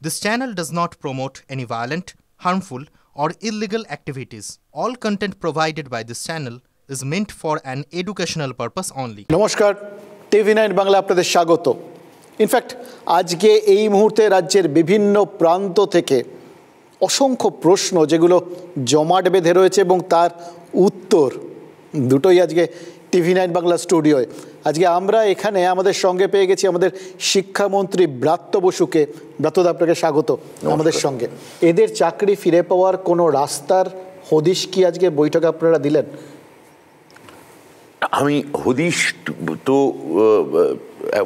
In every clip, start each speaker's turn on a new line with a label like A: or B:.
A: This channel does not promote any violent, harmful, or illegal activities. All content provided by this channel is meant for an educational purpose only.
B: নমস্কার, TV9 Bangla আপনাদের স্বাগত। In fact আজকে এই মুহূর্তে রাজ্যের বিভিন্ন প্রান্ত থেকে অসংখ্য প্রশ্ন যেগুলো জমাট বেঁধে রয়েছে এবং তার উত্তর দুটোই আজকে TV9 বাংলা স্টুডিওয়। আজকে আমরা এখানে আমাদের সঙ্গে পেয়ে গেছি আমাদের শিক্ষামন্ত্রী ব্রাত্য বসুকে। ব্রাত্যদা, আপনাকে স্বাগত আমাদের সঙ্গে। এদের চাকরি ফিরে পাওয়ার কোনো রাস্তার হদিশ কি আজকে বৈঠকে আপনারা দিলেন?
C: আমি হদিশ তো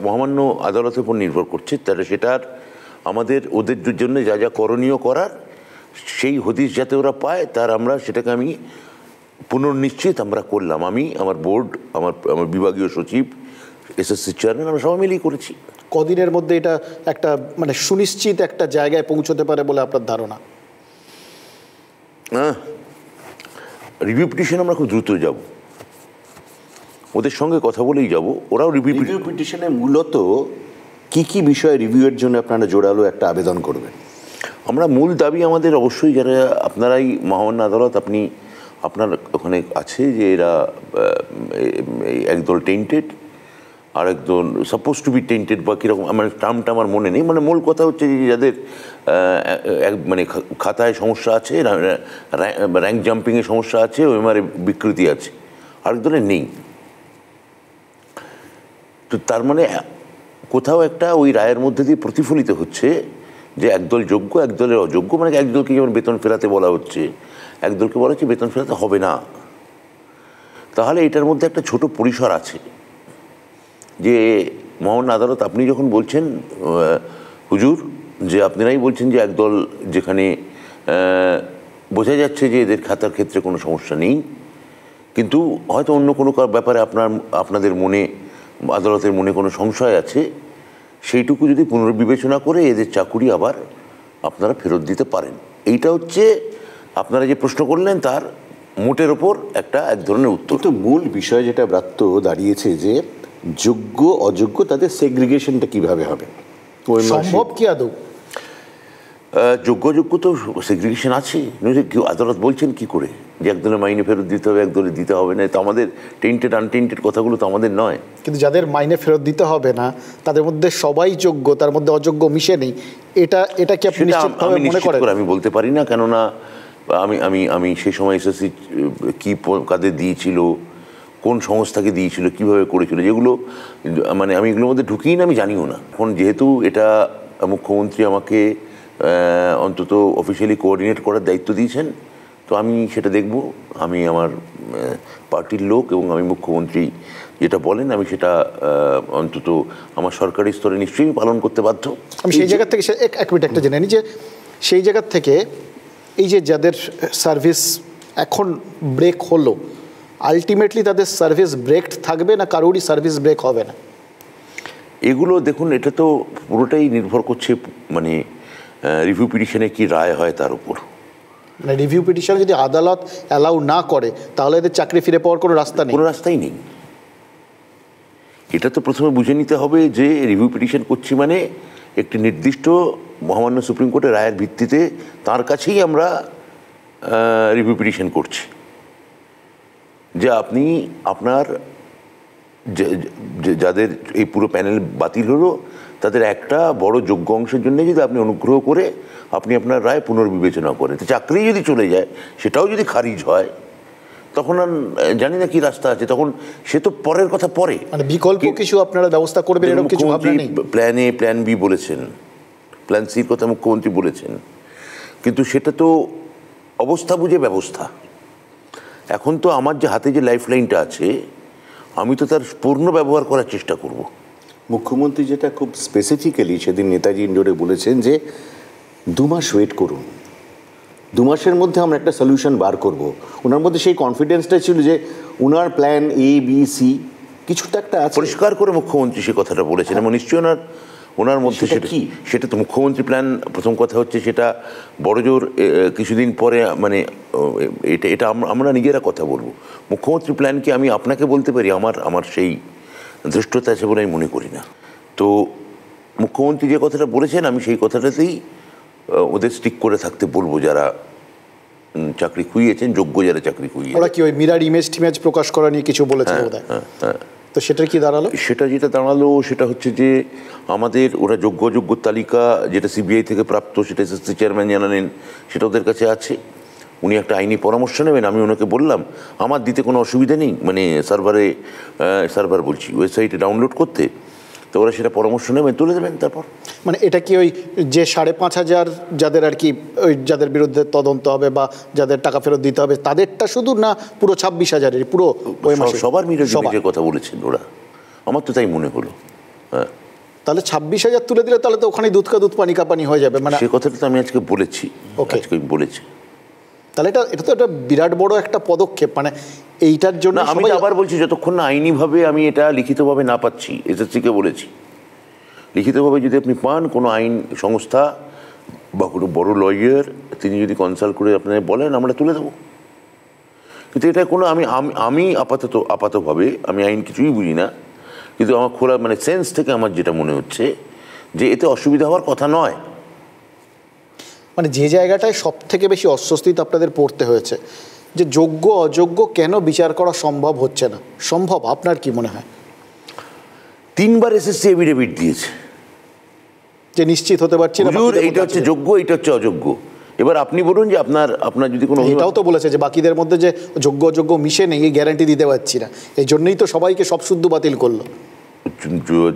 C: মহামান্য আদালতের উপর নির্ভর করছে, তাহলে সেটার আমাদের ওদের জন্য যা যা করণীয় করার সেই হদিশ যাতে ওরা পায় তার আমরা সেটাকে আমি পুনর্নিশ্চিত আমরা করলাম। আমি আমার বোর্ড, আমার বিভাগীয় সচিব, এসএসসি চেয়ারম্যান, আমরা সবাই মিলেই করেছি।
B: কদিনের মধ্যে এটা একটা মানে সুনিশ্চিত একটা জায়গায় পৌঁছতে পারে বলে আপনার ধারণা?
C: রিভিউ পিটিশন আমরা খুব দ্রুত যাব, ওদের সঙ্গে কথা বলেই যাব। ওরাও রিভিউ
D: পিটিশনে মূলত কি কি বিষয়ে রিভিউয়ের জন্য আপনারা জোরালো একটা আবেদন করবেন?
C: আমরা মূল দাবি আমাদের অবশ্যই যারা আপনারাই মহামান্য আদালত আপনি আপনার ওখানে আছে যে এরা একদল টেন্টেড আর একদল সাপোজ টু বি টেন্টেড বা কীরকম আমার টার্মটা আমার মনে নেই। মানে মূল কথা হচ্ছে যে যাদের মানে খাতায় সমস্যা আছে, র্যাঙ্ক জাম্পিংয়ে সমস্যা আছে, ওএমআরে বিকৃতি আছে, আরেকদলের নেই। তো তার মানে কোথাও একটা ওই রায়ের মধ্যে দিয়ে প্রতিফলিত হচ্ছে যে একদল যোগ্য, একদলের অযোগ্য। মানে একদলকে যেমন বেতন ফেরাতে বলা হচ্ছে, একদলকে বলা হচ্ছে বেতন ফেরাতে হবে না। তাহলে এটার মধ্যে একটা ছোট পরিসর আছে যে মহামান্য আদালত আপনি যখন বলছেন হুজুর যে আপনারাই বলছেন যে একদল যেখানে বোঝা যাচ্ছে যে এদের খাতার ক্ষেত্রে কোনো সমস্যা নেই, কিন্তু হয়তো অন্য কোনো ব্যাপারে আপনাদের মনে, আদালতের মনে কোনো সংশয় আছে, সেইটুকু যদি পুনর্বিবেচনা করে এদের চাকুরি আবার আপনারা ফেরত দিতে পারেন। এইটা হচ্ছে আপনারা যে প্রশ্ন করলেন তার মোটের ওপর একটা এক ধরনের উত্তর।
D: তো মূল বিষয় যেটা ব্রাত্য দাঁড়িয়েছে যে যোগ্য অযোগ্য তাদের সেগ্রিগেশনটা কিভাবে হবে,
B: সম্ভব কি আদৌ?
C: যোগ্য তো সেগ্রিগেশন আছে, আদালত বলছেন কি করে যে একদলের মাইনে ফেরত দিতে হবে, একদলের দিতে হবে না। তো আমাদের টেন্টেড আনটেন্টেড কথাগুলো তো আমাদের নয়। কিন্তু
B: যাদের মাইনে ফেরত দিতে হবে না তাদের মধ্যে সবাই যোগ্য, তার মধ্যে অযোগ্য মিশে নেই, এটা কি আপনি নিশ্চিতভাবে মনে করেন?
C: আমি বলতে পারি না, কেননা আমি সেই সময় এসএসসি কি কাদের দিয়েছিল, কোন সংস্থাকে দিয়েছিল, কিভাবে করেছিল, যেগুলো মানে আমি এগুলোর মধ্যে ঢুকিই না, আমি জানিও না। এখন যেহেতু এটা মুখ্যমন্ত্রী আমাকে অন্তত অফিসিয়ালি কোঅর্ডিনেট করার দায়িত্ব দিয়েছেন, তো আমি সেটা দেখব। আমি আমার পার্টির লোক এবং আমি মুখ্যমন্ত্রী যেটা বলেন আমি সেটা অন্তত আমার সরকারি স্তরে নিশ্চয়ই পালন করতে বাধ্য।
B: আমি সেই জায়গা থেকে এক মিনিট একটা জেনে নিই যে সেই জায়গা থেকে এই যে যাদের সার্ভিস এখন ব্রেক হলো, আলটিমেটলি তাদের সার্ভিস ব্রেক থাকবে না কারোরই সার্ভিস ব্রেক হবে না?
C: এগুলো দেখুন, এটা তো পুরোটাই নির্ভর করছে মানে রিভিউ পিটিশনে কি রায় হয় তার উপর।
B: মানে রিভিউ পিটিশন যদি আদালত অ্যালাউ না করে তাহলে এদের চাকরি ফিরে পাওয়ার কোনো রাস্তা নেই?
C: কোনো রাস্তাই নেই। এটা তো প্রথমে বুঝে নিতে হবে যে রিভিউ পিটিশন করছি মানে একটি নির্দিষ্ট মহামান্য সুপ্রিম কোর্টের রায়ের ভিত্তিতে তার কাছেই আমরা রিভিউ পিটিশন করছি। যে আপনি আপনার যাদের এই পুরো প্যানেল বাতিল হলো তাদের একটা বড় যোগ্য অংশের জন্য যদি আপনি অনুগ্রহ করে আপনি আপনার রায় পুনর্বিবেচনা করেন, তো চাকরি যদি চলে যায় সেটাও যদি খারিজ হয় তখন আর জানি না কি রাস্তা আছে, তখন সে তো পরের কথা পরে।
B: মানে বিকল্প কিছু আপনারা ব্যবস্থা করবেন এরকম কিছু ভাবনা নেই?
C: প্ল্যান এ, প্ল্যান বি বলেছেন, প্ল্যান সির কথা মুখ্যমন্ত্রী বলেছেন, কিন্তু সেটা তো অবস্থা বুঝে ব্যবস্থা। এখন তো আমার যে হাতে যে লাইফ লাইনটা আছে আমি তো তার পূর্ণ ব্যবহার করার চেষ্টা করব।
D: মুখ্যমন্ত্রী যেটা খুব স্পেসিফিক্যালি সেদিন নেতাজি ইন্ডোরে বলেছেন যে 2 মাস ওয়েট করুন, 2 মাসের মধ্যে আমরা একটা সলিউশন বার করব। ওনার মধ্যে সেই কনফিডেন্সটা ছিল যে ওনার প্ল্যান এ বি সি কিছুটা একটা আছে।
C: পরিষ্কার করে মুখ্যমন্ত্রী সে কথাটা বলেছেন এবং নিশ্চয়ই ওনার মধ্যে সেটা তো মুখ্যমন্ত্রী প্ল্যান। প্রথম কথা হচ্ছে সেটা বড়জোর কিছুদিন পরে মানে এটা আমরা নিজেরা কথা বলবো। মুখ্যমন্ত্রী প্ল্যান কি আমি আপনাকে বলতে পারি? আমার সেই ধৃষ্টতা আছে বলে আমি মনে করি না। তো মুখ্যমন্ত্রী যে কথাটা বলেছেন আমি সেই কথাটাতেই ওদের স্টিক করে থাকতে বলবো, যারা চাকরি খুইয়েছেন, যোগ্য যারা চাকরি খুইয়েছেন।
B: ওরা কি ওই মিরার ইমেজ টিমেজ প্রকাশ করা নিয়ে কিছু বলেছে বোধহয়? তো সেটার কি দাঁড়ালো?
C: সেটা যেটা দাঁড়ালো সেটা হচ্ছে যে আমাদের ওরা যোগ্য তালিকা যেটা সিবিআই থেকে প্রাপ্ত, সেটা এসএসসি চেয়ারম্যান জানালেন, সেটা ওদের কাছে আছে। উনি একটা আইনি পরামর্শ নেবেন। আমি ওনাকে বললাম আমার দিতে কোনো অসুবিধা নেই, মানে সার্ভার বলছি, ওয়েবসাইটে ডাউনলোড করতে। তো ওরা সেটা পরামর্শ নেবেন, তুলে দেবেন। তারপর
B: মানে এটা কি ওই যে 5,500 যাদের আর কি ওই যাদের বিরুদ্ধে তদন্ত হবে বা যাদের টাকা ফেরত দিতে হবে তাদেরটা শুধু, না পুরো 26,000-এর পুরো ওই মাসে?
C: সবার মিলে কথা বলেছেন ওরা, আমার তো তাই মনে হলো। হ্যাঁ,
B: তাহলে 26,000 তুলে দিলে তাহলে তো ওখানে দুধ কা দুধ পানি কা পানি হয়ে যাবে। মানে
C: সে কথাটা তো আমি আজকে বলেছি। আজকে বলেছি।
B: তাহলে এটা তো একটা বিরাট বড় একটা পদক্ষেপ। মানে এইটার জন্য
C: আমি আবার বলছি, যতক্ষণ না আইনিভাবে আমি এটা লিখিতভাবে না পাচ্ছি, এসএসসিকে বলেছি লিখিতভাবে যদি আপনি পান কোনো আইন সংস্থা বা কোনো বড় লয়ার, তিনি যদি কনসাল্ট করে আপনাকে বলেন, আমরা তুলে দেবো। কিন্তু এটা কোনো আমি আপাতভাবে আমি আইন কিছুই বুঝি না, কিন্তু আমার খোলা মানে সেন্স থেকে আমার যেটা মনে হচ্ছে যে এতে অসুবিধা হওয়ার কথা নয়।
B: মানে যে জায়গাটায় সব থেকে বেশি অস্বস্তিতে আপনাদের পড়তে হয়েছে, যে যোগ্য অযোগ্য কেন বিচার করা সম্ভব হচ্ছে না। সম্ভব আপনার কি মনে হয়?
C: 3বার এসএসসি এফিডেভিট দিয়েছে
B: যে নিশ্চিত হতে পারছি না
C: এইটা হচ্ছে যোগ্য, এইটা হচ্ছে অযোগ্য। এবার আপনি বলুন যে আপনার যদি কোনো,
B: এটাও তো বলেছে যে বাকিদের মধ্যে যে যোগ্য অযোগ্য মিশে নেই, এই গ্যারান্টি দিতে পারছি না। এই জন্যই তো সবাইকে সব শুদ্ধ বাতিল করলো।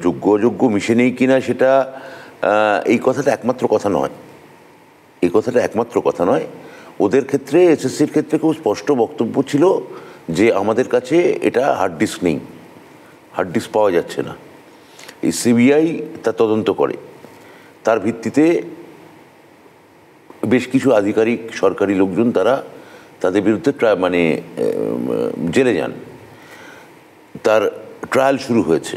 C: যোগ্য অযোগ্য মিশে নেই কিনা সেটা এই কথাটা একমাত্র কথা নয়। এই কথাটা একমাত্র কথা নয়। ওদের ক্ষেত্রে, এসএসসির ক্ষেত্রে খুব স্পষ্ট বক্তব্য ছিল যে আমাদের কাছে এটা হার্ড ডিস্ক নেই, হার্ড ডিস্ক পাওয়া যাচ্ছে না। এই সিবিআই তা তদন্ত করে, তার ভিত্তিতে বেশ কিছু আধিকারিক সরকারি লোকজন তারা তাদের বিরুদ্ধে মানে জেলে যান, তার ট্রায়াল শুরু হয়েছে,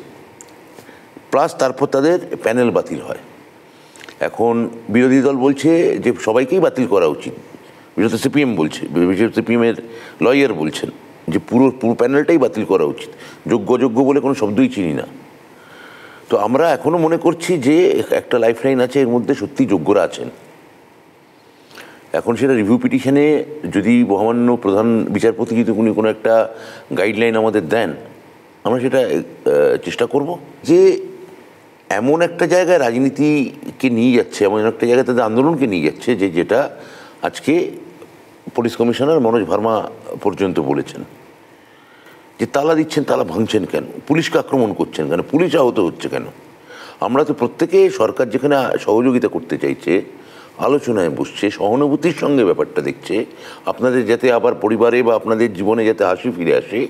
C: প্লাস তারপর তাদের প্যানেল বাতিল হয়। এখন বিরোধী দল বলছে যে সবাইকেই বাতিল করা উচিত, বিশেষত সিপিএম বলছে, সিপিএমের লয়ার বলছেন যে পুরো প্যানেলটাই বাতিল করা উচিত, যোগ্য অযোগ্য বলে কোনো শব্দই চিনি না। তো আমরা এখনও মনে করছি যে একটা লাইফলাইন আছে, এর মধ্যে সত্যি যোগ্যরা আছেন। এখন সেটা রিভিউ পিটিশনে যদি মহামান্য প্রধান বিচারপতি যদি উনি কোনো একটা গাইডলাইন আমাদের দেন, আমরা সেটা চেষ্টা করব। যে এমন একটা জায়গায় রাজনীতিকে নিয়ে যাচ্ছে, এমন একটা জায়গায় তাদের আন্দোলনকে নিয়ে যাচ্ছে যেটা আজকে পুলিশ কমিশনার মনোজ ভার্মা পর্যন্ত বলেছেন যে তালা দিচ্ছেন, তালা ভাঙছেন কেন, পুলিশকে আক্রমণ করছেন কেন, পুলিশ আহত হচ্ছে কেন। আমরা তো প্রত্যেকে, সরকার যেখানে সহযোগিতা করতে চাইছে, আলোচনায় বসছে, সহানুভূতির সঙ্গে ব্যাপারটা দেখছে, আপনাদের যাতে আবার পরিবারে বা আপনাদের জীবনে যাতে হাসি ফিরে আসে,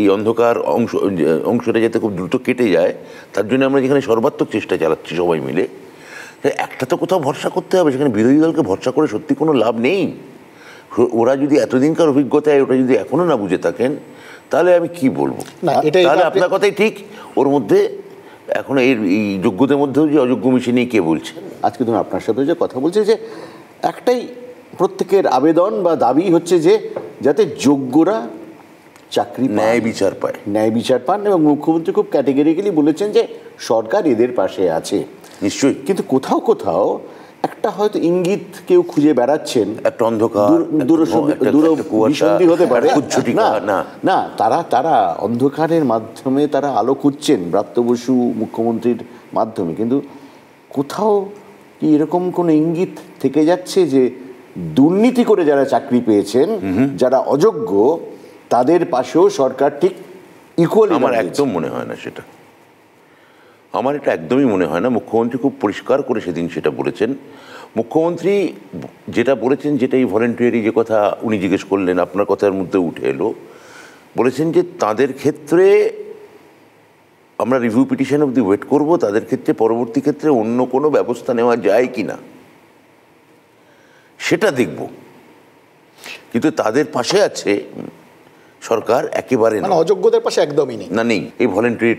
C: এই অন্ধকার অংশটা যাতে খুব দ্রুত কেটে যায়, তার জন্য আমরা যেখানে সর্বাত্মক চেষ্টা চালাচ্ছি সবাই মিলে। একটা তো কোথাও ভরসা করতে হবে, সেখানে বিরোধী দলকে ভরসা করে সত্যি কোনো লাভ নেই। ওরা যদি এতদিনকার অভিজ্ঞতায় ওটা যদি এখনও না বুঝে থাকেন, তাহলে আমি কি বলবো। তাহলে আপনার কথাই ঠিক, ওর মধ্যে এখন এই যোগ্যদের মধ্যেও যে অযোগ্য মিশে নিয়ে কে বলছে।
D: আজকে ধরুন আপনার সাথে যে কথা বলছে, যে একটাই প্রত্যেকের আবেদন বা দাবি হচ্ছে যে যাতে যোগ্যরা চাকরি
C: ন্যায় বিচার
D: পান, এবং মুখ্যমন্ত্রী খুব ক্যাটেগরিক্যালি বলেছেন যে সরকার এদের পাশে আছে।
C: নিশ্চয়ই।
D: কিন্তু কোথাও কোথাও একটা হয়তো ইঙ্গিত কেউ খুঁজে বেড়াচ্ছেন,
C: একটা অন্ধকার
D: দূরভিসন্ধি হতে পারে না, তারা অন্ধকারের মাধ্যমে তারা আলো খুঁজছেন ব্রাত্য বসু মুখ্যমন্ত্রীর মাধ্যমে। কিন্তু কোথাও কি এরকম কোনো ইঙ্গিত থেকে যাচ্ছে যে দুর্নীতি করে যারা চাকরি পেয়েছেন, যারা অযোগ্য, তাদের পাশেও সরকার ঠিক ইকুয়ালি?
C: আমার একদম মনে হয় না সেটা, আমার এটা একদমই মনে হয় না। মুখ্যমন্ত্রী খুব পরিষ্কার করে সেদিন সেটা বলেছেন। মুখ্যমন্ত্রী যেটা বলেছেন, যেটা এই ভলেন্টিয়ারি যে কথা উনি জিজ্ঞেস করলেন, আপনার কথার মধ্যে উঠে এলো, বলেছেন যে তাদের ক্ষেত্রে আমরা রিভিউ পিটিশন অবধি ওয়েট করব, তাদের ক্ষেত্রে পরবর্তী ক্ষেত্রে অন্য কোনো ব্যবস্থা নেওয়া যায় কি না সেটা দেখব। কিন্তু তাদের পাশে আছে সরকার একেবারে,
B: অযোগ্যদের পাশে একদমই নেই।
C: নেই। এই ভলেন্টারি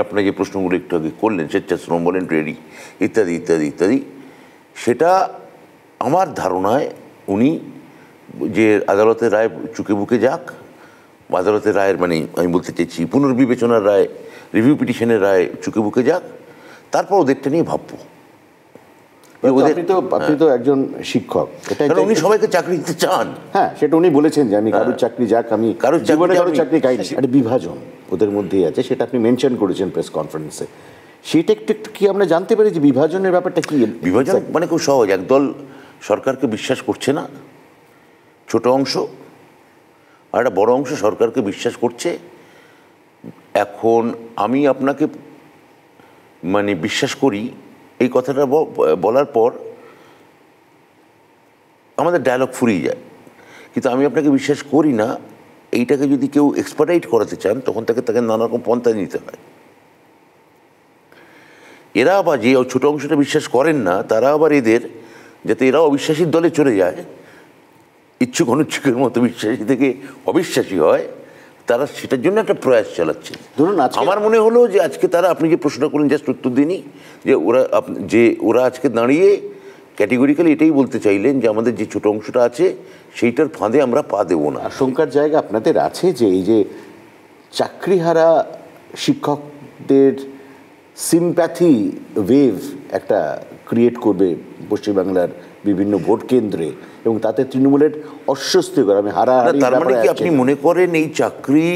C: আপনার যে প্রশ্নগুলো একটু আগে করলেন, স্বেচ্ছাশ্রম, ভলেন্টারি ইত্যাদি ইত্যাদি ইত্যাদি, সেটা আমার ধারণায় উনি যে আদালতের রায় চুকে বুকে যাক, আদালতের রায়ের মানে আমি বলতে চাইছি পুনর্বিবেচনার রায়, রিভিউ পিটিশনের রায় চুকে বুকে যাক, তারপর ওদেরটা নিয়ে ভাববো।
D: আপনি তো একজন শিক্ষক,
C: উনি সবাইকে চাকরি দিতে চান।
D: হ্যাঁ, সেটা উনি বলেছেন যে আমি কারোর চাকরি যাক, আমি জীবনে কারোর চাকরি খাইনি। একটা বিভাজন ওদের মধ্যেই আছে, সেটা আপনি মেনশন করেছেন প্রেস কনফারেন্সে। সেটা একটু একটু কি আমরা জানতে পারি যে বিভাজনের ব্যাপারটা কি?
C: বিভাজন মানে খুব সহজ, একদল সরকারকে বিশ্বাস করছে না, ছোট অংশ, আর একটা বড় অংশ সরকারকে বিশ্বাস করছে। এখন আমি আপনাকে মানে বিশ্বাস করি এই কথাটা বলার পর আমাদের ডায়লগ ফুরিয়ে যায়, কিন্তু আমি আপনাকে বিশ্বাস করি না এইটাকে যদি কেউ এক্সপার্টাইট করাতে চান তখন তাকে নানা রকম পন্থা নিতে হয়। এরা আবার যে ছোট অংশটা বিশ্বাস করেন না, তারা আবার এদের যাতে এরা অবিশ্বাসীর দলে চলে যায়, ইচ্ছুক অনিচ্ছুকের মতো বিশ্বাসী থেকে অবিশ্বাসী হয়, তারা সেটার জন্য একটা প্রয়াস চালাচ্ছে। ধরুন আমার মনে হলো যে আজকে তারা, আপনি যে প্রশ্ন করলেন জাস্ট উত্তর দিনই, যে ওরা আজকে দাঁড়িয়ে ক্যাটেগরিক্যালি এটাই বলতে চাইলেন যে আমাদের যে ছোট অংশটা আছে সেইটার ফাঁদে আমরা পা দেবো না।
D: আশঙ্কার জায়গা আপনাদের আছে যে এই যে চাকরিহারা শিক্ষকদের সিম্প্যাথি ওয়েভ একটা ক্রিয়েট করবে পশ্চিমবাংলার বিভিন্ন ভোট কেন্দ্রে, এবং তাতে তৃণমূলের অস্বস্তিকর, আমি হারাহারি।
C: তার মানে কি আপনি মনে করেন এই চাকরি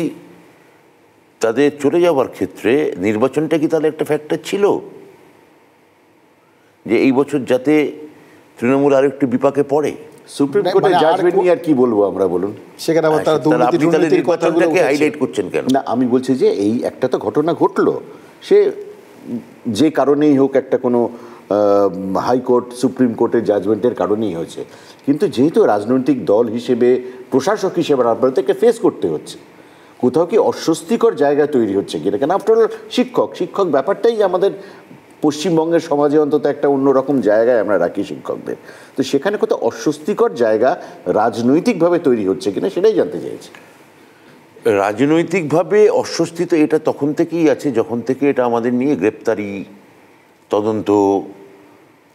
C: তাদের চলে যাওয়ার ক্ষেত্রে নির্বাচনটা কি তাহলে একটা ফ্যাক্টর ছিল, যে এই বছর যাতে তৃণমূল আর একটু বিপাকে পড়ে?
D: সুপ্রিম কোর্টের জাজমেন্ট নিয়ে আর কি বলবো আমরা, বলুন।
B: সেখানে আবার তারা দুর্নীতির কথাগুলোকে
C: হাইলাইট করছেন কেন?
D: না, আমি বলছি যে এই একটা তো ঘটনা ঘটলো, সে যে কারণেই হোক, একটা কোনো হাইকোর্ট সুপ্রিম কোর্টের জাজমেন্টের কারণেই হয়েছে, কিন্তু যেহেতু রাজনৈতিক দল হিসেবে, প্রশাসক হিসেবে আপনাদেরকে ফেস করতে হচ্ছে, কোথাও কি অস্বস্তিকর জায়গা তৈরি হচ্ছে কিনা? কেন আফটার অল শিক্ষক ব্যাপারটাই আমাদের পশ্চিমবঙ্গের সমাজে অন্তত একটা অন্যরকম জায়গায় আমরা রাখি শিক্ষকদের, তো সেখানে কোথাও অস্বস্তিকর জায়গা রাজনৈতিকভাবে তৈরি হচ্ছে কিনা সেটাই জানতে চাইছি।
C: রাজনৈতিকভাবে অস্বস্তি তো এটা তখন থেকেই আছে যখন থেকে এটা আমাদের নিয়ে গ্রেপ্তারি, তদন্ত,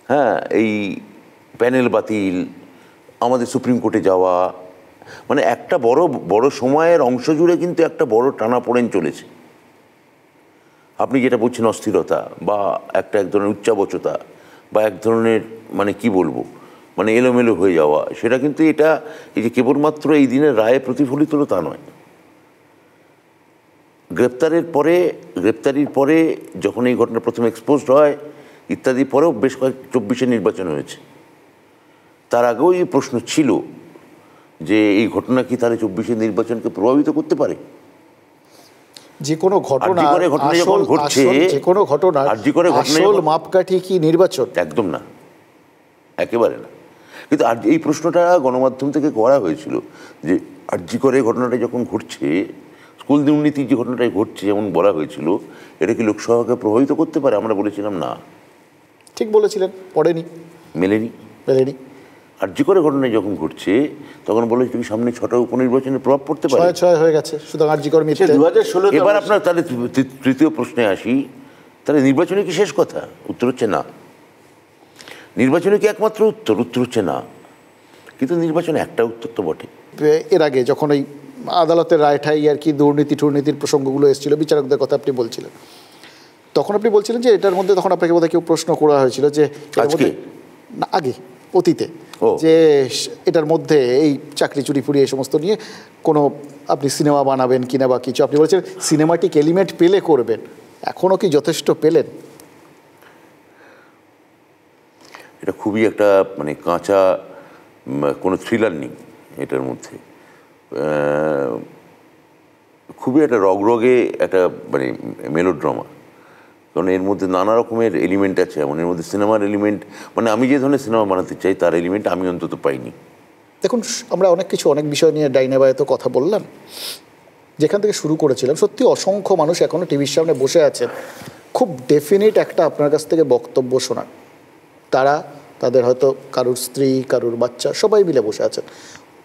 C: হ্যাঁ, এই প্যানেল বাতিল, আমাদের সুপ্রিম কোর্টে যাওয়া, মানে একটা বড় সময়ের অংশ জুড়ে কিন্তু একটা বড় টানাপোড়েন চলেছে। আপনি যেটা বলছেন অস্থিরতা বা এক ধরনের উচ্চাবচতা বা এক ধরনের মানে কি বলবো, মানে এলোমেলো হয়ে যাওয়া, সেটা কিন্তু এটা এই যে কেবলমাত্র এই দিনের রায়ে প্রতিফলিত হলো তা নয়। গ্রেপ্তারির পরে যখন এই ঘটনা প্রথম এক্সপোজড হয় ইত্যাদি, পরেও বেশ কয়েক 24-এ নির্বাচন হয়েছে। তার আগেও এই প্রশ্ন ছিল যে এই ঘটনা কি তাহলে 24-এর নির্বাচনকে প্রভাবিত করতে পারে?
B: যে কোনো ঘটনা
C: যখন ঘটছে,
B: যে কোনো ঘটনার আসল মাপকাঠি কি নির্বাচন?
C: একদম না, একেবারে না। কিন্তু আর এই প্রশ্নটা গণমাধ্যম থেকে করা হয়েছিল যে আরজি করে ঘটনাটা যখন ঘটছে, স্কুল দুর্নীতি যে ঘটনাটাই ঘটছে, যেমন বলা হয়েছিল, এটা কি লোকসভাকে প্রভাবিত করতে পারে? আমরা বলেছিলাম না।
B: ঠিক বলেছিলেন, পড়েনি, মেলেনি।
C: আরজি করে ঘটনায় যখন ঘটছে তখন বলেছিল সামনে 6টা উপনির্বাচনের প্রভাব পড়তে পারে।
B: 6 হয়ে গেছে, সুতরাং আরজি করে মিথ্যে।
D: 2016
C: এবার আপনার তাহলে তৃতীয় প্রশ্নে আসি, তাহলে নির্বাচনে কি শেষ কথা? উত্তর হচ্ছে না। নির্বাচনে কি একমাত্র উত্তর? উত্তর হচ্ছে না। কিন্তু নির্বাচনে একটা উত্তর তো বটে।
B: এর আগে যখন ওই আদালতের রায়ঠাই আর কি দুর্নীতির প্রসঙ্গগুলো এসেছিল, বিচারকদের কথা আপনি বলছিলেন, তখন আপনি বলছিলেন যে এটার মধ্যে, তখন আপনাকে বোধহয় কেউ প্রশ্ন করা হয়েছিল যে আগে অতীতে, যে এটার মধ্যে এই চাকরি চুরি ফুরি এই সমস্ত নিয়ে কোনো আপনি সিনেমা বানাবেন কিনা বা কিছু, আপনি বলছেন সিনেমাটিক এলিমেন্ট পেলে করবেন, এখনও কি যথেষ্ট পেলেন?
C: এটা খুবই একটা মানে কাঁচা, কোনো থ্রিলার নেই এটার মধ্যে, খুবই একটা রগরগে একটা মানে মেলোড্রামা, কারণ এর মধ্যে নানা রকমের এলিমেন্ট আছে। এমন এর মধ্যে সিনেমার এলিমেন্ট, মানে আমি যে ধরনের সিনেমা বানাতে চাই তার এলিমেন্ট আমি অন্তত পাইনি।
B: দেখুন, আমরা অনেক বিষয় নিয়ে ডাইনাবায় তো কথা বললাম, যেখান থেকে শুরু করেছিলাম, সত্যি অসংখ্য মানুষ এখনও টিভির সামনে বসে আছেন খুব ডেফিনিট একটা আপনার কাছ থেকে বক্তব্য শোনার। তাদের হয়তো কারুর স্ত্রী, কারুর বাচ্চা, সবাই মিলে বসে আছেন,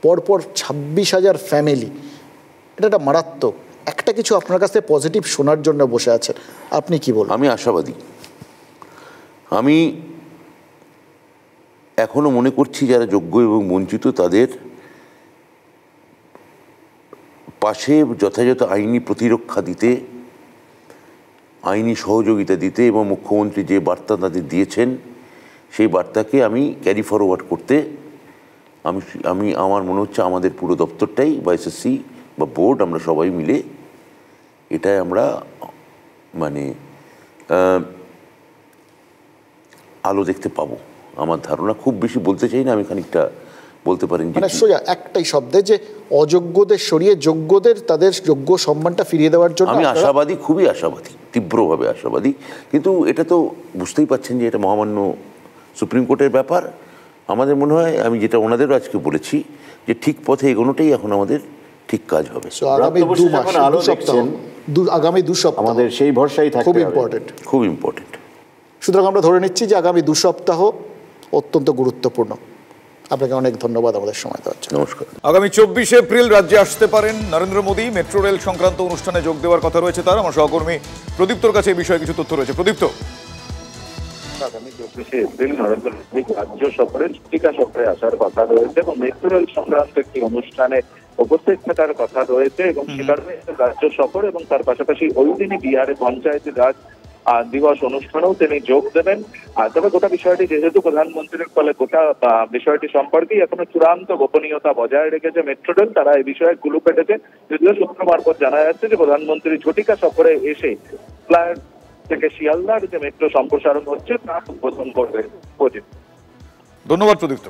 B: পরপর 26,000 ফ্যামিলি। এটা একটা মারাত্মক একটা কিছু আপনার কাছ থেকে পজিটিভ শোনার জন্য বসে আছেন। আপনি কি বলেন?
C: আমি আশাবাদী। আমি এখনো মনে করছি যারা যোগ্য এবং বঞ্চিত তাদের পাশে যথাযথ আইনি প্রতিরক্ষা দিতে, আইনি সহযোগিতা দিতে, এবং মুখ্যমন্ত্রী যে বার্তা তাদের দিয়েছেন সেই বার্তাকে আমি ক্যারি ফরওয়ার্ড করতে আমি আমার মনে হচ্ছে আমাদের পুরো দপ্তরটাই বা এসএসসি বা বোর্ড আমরা সবাই মিলে এটাই আমরা মানে আলো দেখতে পাবো আমার ধারণা। খুব বেশি বলতে চাই না, আমি খানিকটা বলতে পারেন
B: মানে সোজা একটাই শব্দে যে অযোগ্যদের সরিয়ে যোগ্যদের তাদের যোগ্য সম্মানটা ফিরিয়ে দেওয়ার জন্য
C: আমি আশাবাদী, খুবই আশাবাদী, তীব্রভাবে আশাবাদী। কিন্তু এটা তো বুঝতেই পারছেন যে এটা মহামান্য সুপ্রিম কোর্টের ব্যাপার। আমাদের মনে হয়, আমি যেটা ওনাদেরও আজকে বলেছি, যে ঠিক পথে এগোনোটাই এখন আমাদের ঠিক কাজ হবে।
B: আগামী 2 সপ্তাহ
D: আমাদের সেই ভরসাই থাকবে,
B: খুব ইম্পর্টেন্ট,
C: খুব ইম্পর্টেন্ট।
B: সুতরাং আমরা ধরে নিচ্ছি যে আগামী 2 সপ্তাহ অত্যন্ত গুরুত্বপূর্ণ। আপনাকে অনেক ধন্যবাদ আমাদের সময় দেওয়ার জন্য।
C: নমস্কার।
E: আগামী 24 এপ্রিল রাজ্যে আসতে পারেন নরেন্দ্র মোদী। মেট্রো রেল সংক্রান্ত অনুষ্ঠানে যোগ দেওয়ার কথা রয়েছে তার। আমার সহকর্মী প্রদীপ্তর কাছে এই বিষয়ে কিছু তথ্য রয়েছে। প্রদীপ্ত,
F: আগামী 24 এপ্রিল নরেন্দ্র মোদী রাজ্য সফরে টিকা সফরে আসার কথা রয়েছে এবং মেট্রো রেল সংক্রান্ত একটি অনুষ্ঠানে উপস্থিত থাকার কথা রয়েছে এবং সেটার রাজ্য সফর এবং তার পাশাপাশি ওই দিনই বিহারে পঞ্চায়েত রাজ দিবস অনুষ্ঠানেও তিনি যোগ দেবেন। তবে গোটা বিষয়টি যেহেতু প্রধানমন্ত্রীর ফলে গোটা বিষয়টি সম্পর্কেই এখনো চূড়ান্ত গোপনীয়তা বজায় রেখেছে মেট্রো রেল, তারা এই বিষয়ে কুলু পেটেছে। যদিও সূত্র মারফত জানা যাচ্ছে যে প্রধানমন্ত্রী ঝটিকা সফরে এসে ফ্লাইট থেকে শিয়ালদার যে মেট্রো সম্প্রসারণ হচ্ছে তা উদ্বোধন করবে।
E: ধন্যবাদ প্রদীপ্ত।